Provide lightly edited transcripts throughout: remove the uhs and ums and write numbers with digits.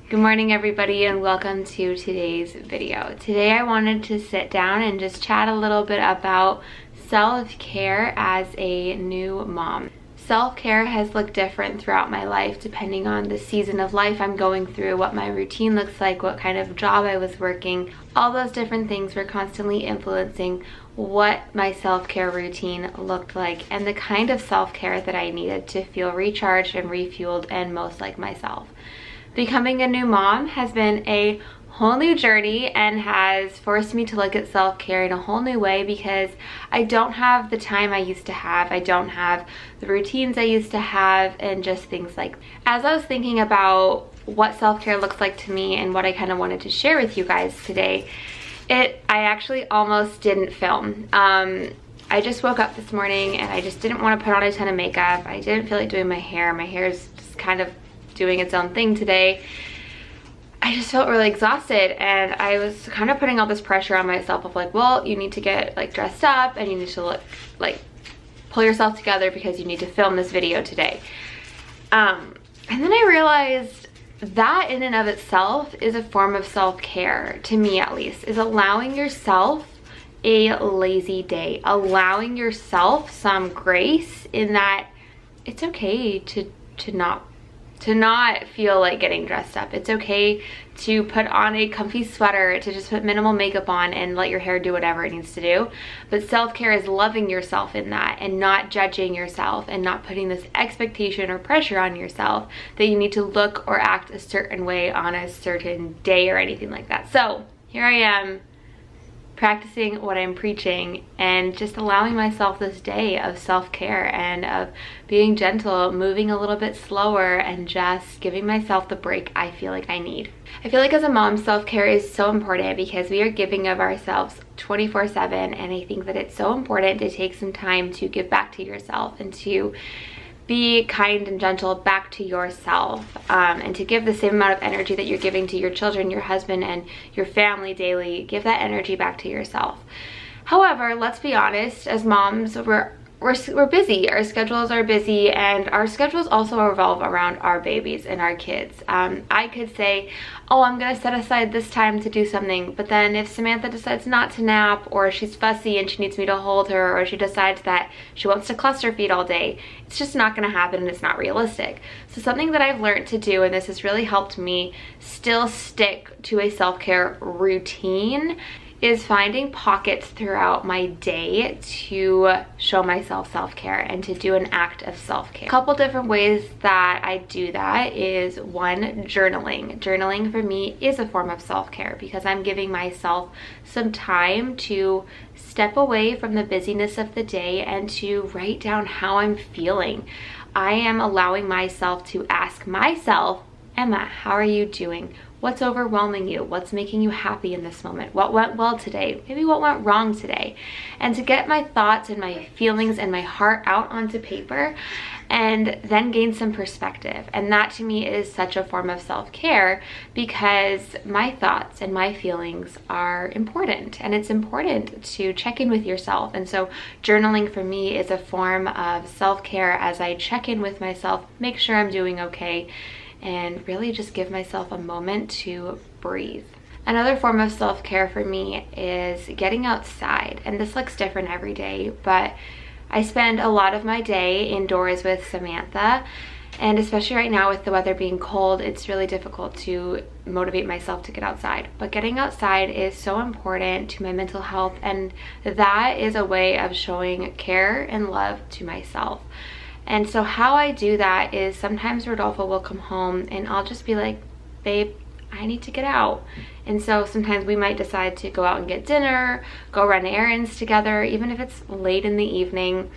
Good morning everybody and welcome to today's video. Today I wanted to sit down and just chat a little bit about self-care as a new mom. Self-care has looked different throughout my life depending on the season of life I'm going through, what my routine looks like, what kind of job I was working. All those different things were constantly influencing what my self-care routine looked like and the kind of self-care that I needed to feel recharged and refueled and most like myself. Becoming a new mom has been a whole new journey and has forced me to look at self-care in a whole new way because I don't have the time I used to have. I don't have the routines I used to have and just things like that. As I was thinking about what self-care looks like to me and what I kind of wanted to share with you guys today, I actually almost didn't film. I just woke up this morning and I just didn't want to put on a ton of makeup. I didn't feel like doing my hair. My hair is just kind of doing its own thing today. I just felt really exhausted and I was kind of putting all this pressure on myself of like, well, you need to get like dressed up and you need to look like pull yourself together because you need to film this video today. And then I realized that in and of itself is a form of self-care, to me at least, is allowing yourself a lazy day, allowing yourself some grace in that it's okay to not feel like getting dressed up. It's okay to put on a comfy sweater, to just put minimal makeup on and let your hair do whatever it needs to do. But self-care is loving yourself in that and not judging yourself and not putting this expectation or pressure on yourself that you need to look or act a certain way on a certain day or anything like that. So here I am practicing what I'm preaching and just allowing myself this day of self-care and of being gentle, moving a little bit slower and just giving myself the break I feel like I need. I feel like as a mom, self-care is so important because we are giving of ourselves 24/7, and I think that it's so important to take some time to give back to yourself and to be kind and gentle back to yourself, and to give the same amount of energy that you're giving to your children, your husband, and your family daily. Give that energy back to yourself. However, let's be honest, as moms, we're busy. Our schedules are busy, and our schedules also revolve around our babies and our kids. I could say, oh, I'm gonna set aside this time to do something, but then if Samantha decides not to nap, or she's fussy and she needs me to hold her, or she decides that she wants to cluster feed all day, it's just not gonna happen and it's not realistic. So something that I've learned to do, and this has really helped me still stick to a self-care routine, is finding pockets throughout my day to show myself self-care and to do an act of self-care. A couple different ways that I do that is one, journaling. Journaling for me is a form of self-care because I'm giving myself some time to step away from the busyness of the day and to write down how I'm feeling. I am allowing myself to ask myself, Emma, how are you doing? What's overwhelming you? What's making you happy in this moment? What went well today? Maybe what went wrong today? And to get my thoughts and my feelings and my heart out onto paper and then gain some perspective. And that to me is such a form of self-care because my thoughts and my feelings are important, and it's important to check in with yourself. And so journaling for me is a form of self-care as I check in with myself, make sure I'm doing okay, and really just give myself a moment to breathe. Another form of self-care for me is getting outside, and this looks different every day, but I spend a lot of my day indoors with Samantha, and especially right now with the weather being cold, it's really difficult to motivate myself to get outside. But getting outside is so important to my mental health, and that is a way of showing care and love to myself. And so how I do that is sometimes Rodolfo will come home and I'll just be like, babe, I need to get out. And so sometimes we might decide to go out and get dinner, go run errands together, even if it's late in the evening,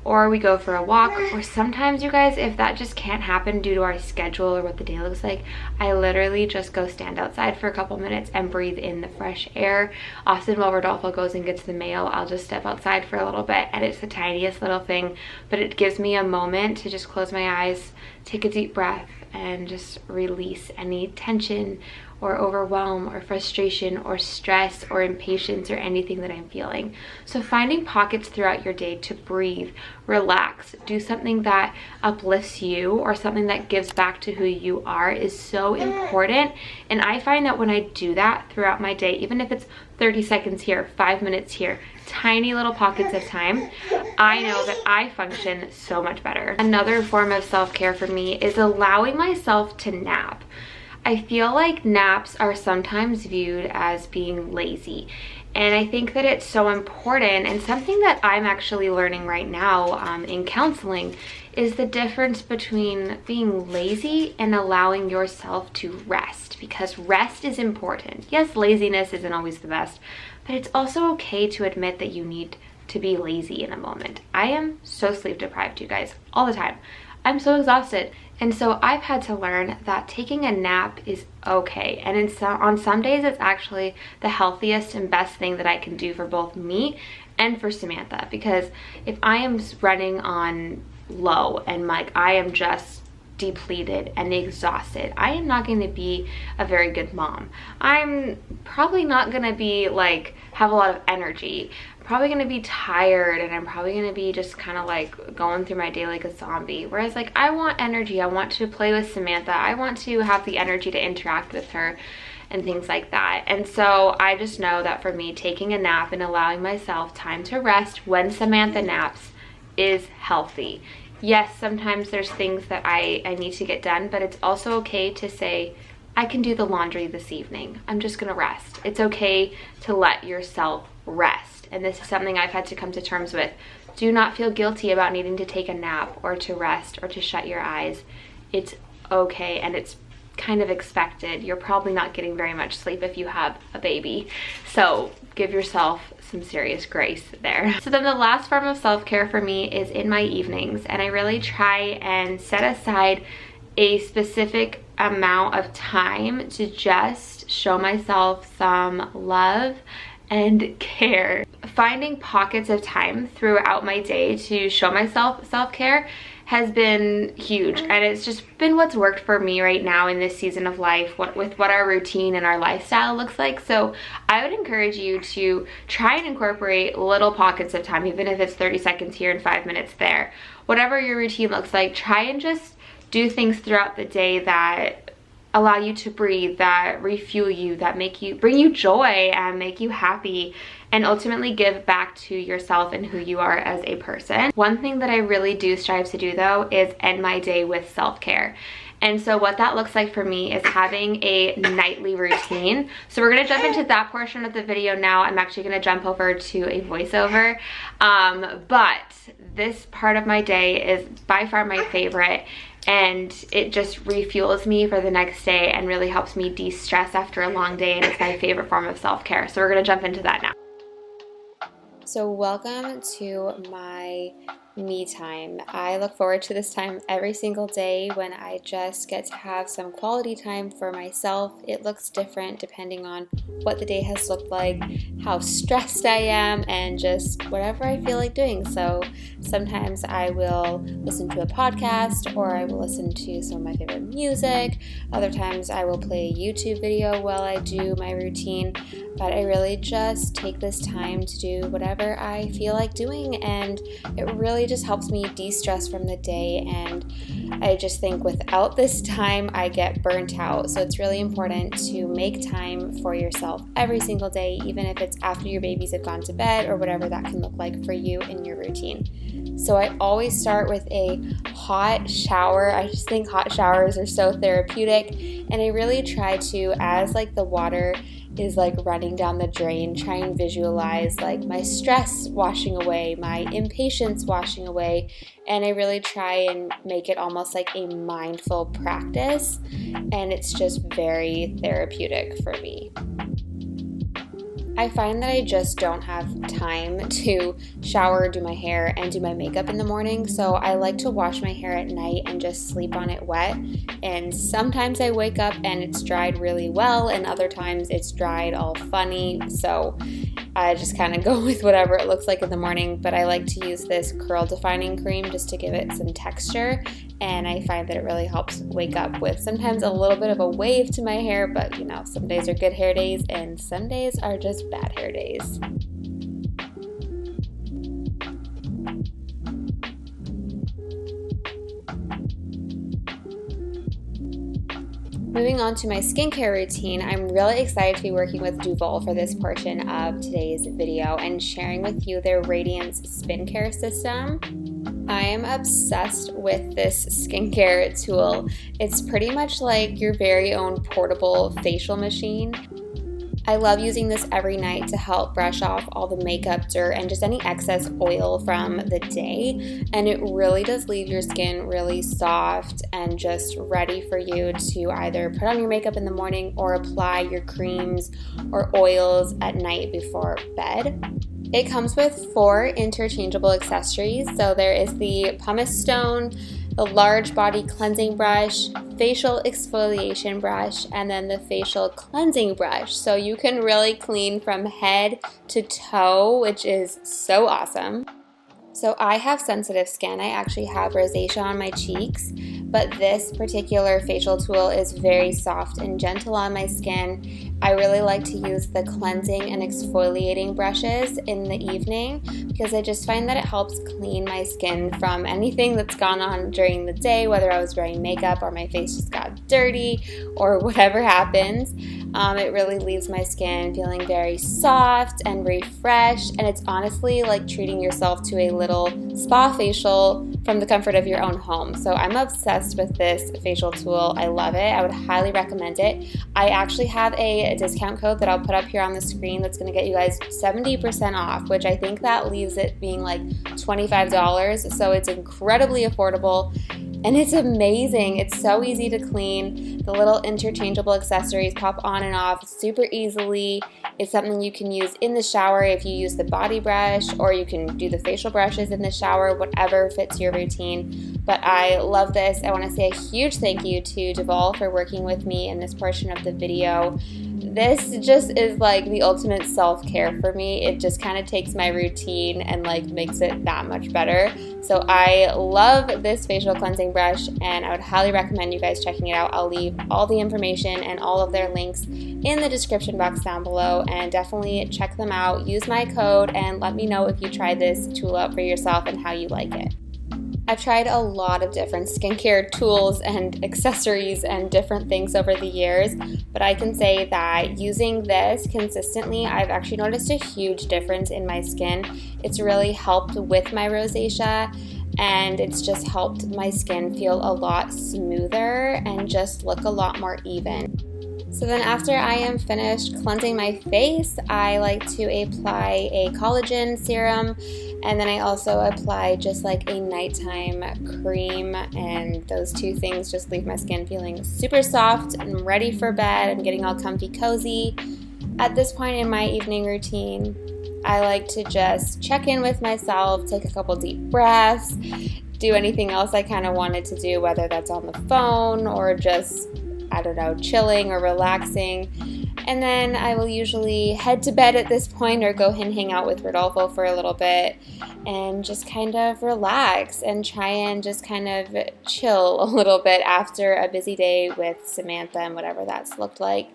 or we go for a walk. Or sometimes, you guys, if that just can't happen due to our schedule or what the day looks like, I literally just go stand outside for a couple minutes and breathe in the fresh air. Often while Rodolfo goes and gets the mail, I'll just step outside for a little bit, and it's the tiniest little thing, but it gives me a moment to just close my eyes, take a deep breath, and just release any tension or overwhelm or frustration or stress or impatience or anything that I'm feeling. So finding pockets throughout your day to breathe, relax, do something that uplifts you or something that gives back to who you are is so important. And I find that when I do that throughout my day, even if it's 30 seconds here, 5 minutes here, tiny little pockets of time, I know that I function so much better. Another form of self-care for me is allowing myself to nap. I feel like naps are sometimes viewed as being lazy, and I think that it's so important, and something that I'm actually learning right now in counseling is the difference between being lazy and allowing yourself to rest, because rest is important. Yes, laziness isn't always the best, but it's also okay to admit that you need to be lazy in a moment. I am so sleep deprived, you guys, all the time. I'm so exhausted. And so I've had to learn that taking a nap is okay. And on some days, it's actually the healthiest and best thing that I can do for both me and for Samantha. Because if I am running on low and like I am just depleted and exhausted, I am not going to be a very good mom. I'm probably not going to be like have a lot of energy. Probably going to be tired, and I'm probably going to be just kind of like going through my day like a zombie. Whereas like I want energy, I want to play with Samantha, I want to have the energy to interact with her and things like that. And so I just know that for me, taking a nap and allowing myself time to rest when Samantha naps is healthy. Yes, sometimes there's things that I need to get done, but it's also okay to say, I can do the laundry this evening. I'm just gonna rest. It's okay to let yourself rest. And this is something I've had to come to terms with. Do not feel guilty about needing to take a nap or to rest or to shut your eyes. It's okay, and it's kind of expected. You're probably not getting very much sleep if you have a baby. So give yourself some serious grace there. So then the last form of self-care for me is in my evenings, and I really try and set aside a specific amount of time to just show myself some love and care. Finding pockets of time throughout my day to show myself self-care has been huge, and it's just been what's worked for me right now in this season of life, with what our routine and our lifestyle looks like. So I would encourage you to try and incorporate little pockets of time, even if it's 30 seconds here and 5 minutes there. Whatever your routine looks like, try and just do things throughout the day that allow you to breathe, that refuel you, that bring you joy and make you happy, and ultimately give back to yourself and who you are as a person. One thing that I really do strive to do though is end my day with self-care. And so what that looks like for me is having a nightly routine. So we're gonna jump into that portion of the video now. I'm actually gonna jump over to a voiceover. But this part of my day is by far my favorite, and it just refuels me for the next day and really helps me de-stress after a long day, and it's my favorite form of self-care. So we're gonna jump into that now. So welcome to my me time. I look forward to this time every single day when I just get to have some quality time for myself. It looks different depending on what the day has looked like, how stressed I am, and just whatever I feel like doing. So sometimes I will listen to a podcast, or I will listen to some of my favorite music. Other times I will play a YouTube video while I do my routine. But I really just take this time to do whatever I feel like doing, and it really just helps me de-stress from the day. And I just think without this time I get burnt out. So it's really important to make time for yourself every single day, even if it's after your babies have gone to bed or whatever that can look like for you in your routine. So I always start with a hot shower. I just think hot showers are so therapeutic, and I really try to, as like the water is like running down the drain, try and visualize like my stress washing away, my impatience washing away, and I really try and make it almost like a mindful practice, and it's just very therapeutic for me. I find that I just don't have time to shower, do my hair, and do my makeup in the morning, so I like to wash my hair at night and just sleep on it wet. And sometimes I wake up and it's dried really well, and other times it's dried all funny. So I just kind of go with whatever it looks like in the morning, but I like to use this curl defining cream just to give it some texture, and I find that it really helps wake up with sometimes a little bit of a wave to my hair, but you know, some days are good hair days and some days are just bad hair days. Moving on to my skincare routine, I'm really excited to be working with Duvolle for this portion of today's video and sharing with you their Radiance skincare system. I am obsessed with this skincare tool. It's pretty much like your very own portable facial machine. I love using this every night to help brush off all the makeup, dirt, and just any excess oil from the day. And it really does leave your skin really soft and just ready for you to either put on your makeup in the morning or apply your creams or oils at night before bed. It comes with 4 interchangeable accessories. So there is the pumice stone, the large body cleansing brush, facial exfoliation brush, and then the facial cleansing brush. So you can really clean from head to toe, which is so awesome. So I have sensitive skin. I actually have rosacea on my cheeks, but this particular facial tool is very soft and gentle on my skin. I really like to use the cleansing and exfoliating brushes in the evening because I just find that it helps clean my skin from anything that's gone on during the day, whether I was wearing makeup or my face just got dirty or whatever happens. It really leaves my skin feeling very soft and refreshed, and it's honestly like treating yourself to a little spa facial from the comfort of your own home. So I'm obsessed with this facial tool. I love it. I would highly recommend it. I actually have a discount code that I'll put up here on the screen that's going to get you guys 70% off, which I think that leaves it being like $25. So it's incredibly affordable. And it's amazing. It's so easy to clean. The little interchangeable accessories pop on and off super easily. It's something you can use in the shower if you use the body brush, or you can do the facial brushes in the shower, whatever fits your routine. But I love this. I want to say a huge thank you to Duvolle for working with me in this portion of the video. This just is like the ultimate self-care for me. It just kind of takes my routine and like makes it that much better. So I love this facial cleansing brush, and I would highly recommend you guys checking it out. I'll leave all the information and all of their links in the description box down below, and definitely check them out. Use my code and let me know if you try this tool out for yourself and how you like it. I've tried a lot of different skincare tools and accessories and different things over the years, but I can say that using this consistently, I've actually noticed a huge difference in my skin. It's really helped with my rosacea, and it's just helped my skin feel a lot smoother and just look a lot more even. So then after I am finished cleansing my face, I like to apply a collagen serum, and then I also apply just like a nighttime cream, and those two things just leave my skin feeling super soft and ready for bed. I'm getting all comfy cozy. At this point in my evening routine, I like to just check in with myself, take a couple deep breaths, do anything else I kind of wanted to do, whether that's on the phone or just, I don't know, chilling or relaxing. And then I will usually head to bed at this point or go and hang out with Rodolfo for a little bit and just kind of relax and try and just kind of chill a little bit after a busy day with Samantha and whatever that's looked like.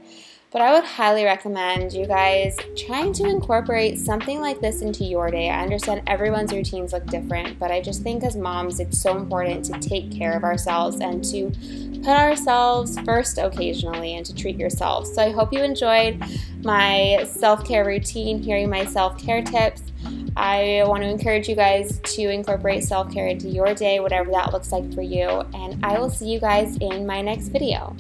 But I would highly recommend you guys trying to incorporate something like this into your day. I understand everyone's routines look different, but I just think as moms, it's so important to take care of ourselves and to put ourselves first occasionally and to treat yourself. So I hope you enjoyed my self-care routine, hearing my self-care tips. I want to encourage you guys to incorporate self-care into your day, whatever that looks like for you. And I will see you guys in my next video.